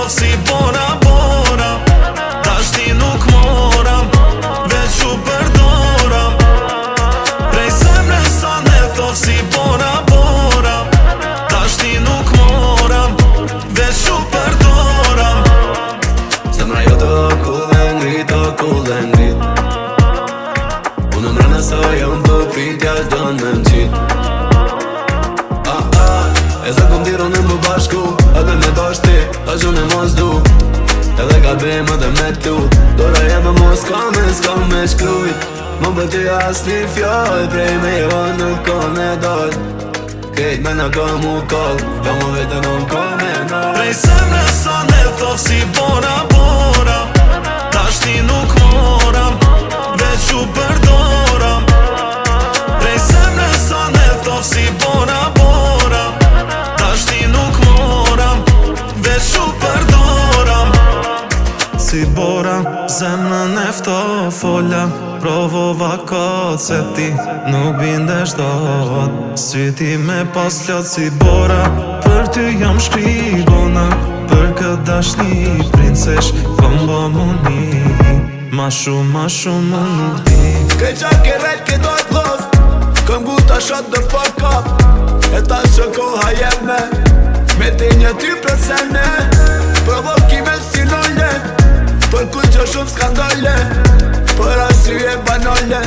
thof si bora bora. Dashti nuk moram, veç u përdoram. Prej zemre sa ne thof si bora bora. Dashti nuk moram, veç u përdoram. Zemra jo të kull e ngrit, o kull e ngrit. Unë mrena sa jam të pritja s'don me m'qit. E se kom tiro në më bashku, edhe me dashti, ta gjune mos du. Edhe ka bim edhe me t'lu, dora jeme mos s'ka me shkrujt. Më bëti as një fjall, prej me jo nuk ka me dal. Kejt me në ka mu kall, ka mu vete në ka me nal. Prej zemre sa ne thof si bora bora. Dashti nuk moram, veç u përdoram. Prej zemre sa ne thof si bora bora. Dashti nuk moram, veç u përdoram. Si bora, zemrën e fto fola. Provova kot se ti nuk bindesh dot. Syti me pas lot si bora. Për ty jam shkrigona. Për këtë dashni princesh kombo muni. Ma shumë më nuk di. Këj qa ke rejt ke dojt lov, këm guta shot dhe fuck up. E ta shë koha jeme, me ti një ty presene. Provokime si lolle, për ku që shumë skandale. Për asyje banale,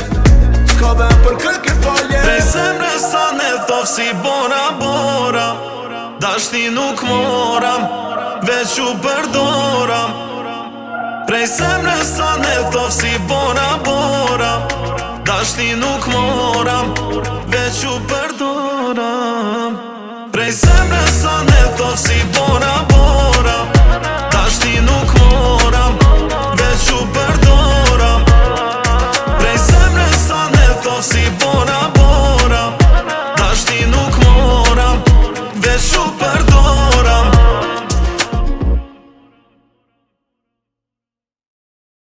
s'ka ven për kërke folje. Prej zemre sa ne thof si bora bora. Dashti nuk moram, veç u përdoram. Prej zemre sa ne thof si bora bora. Dashti nuk moram, veç u përdoram. Prej zemre sa ne thof si bora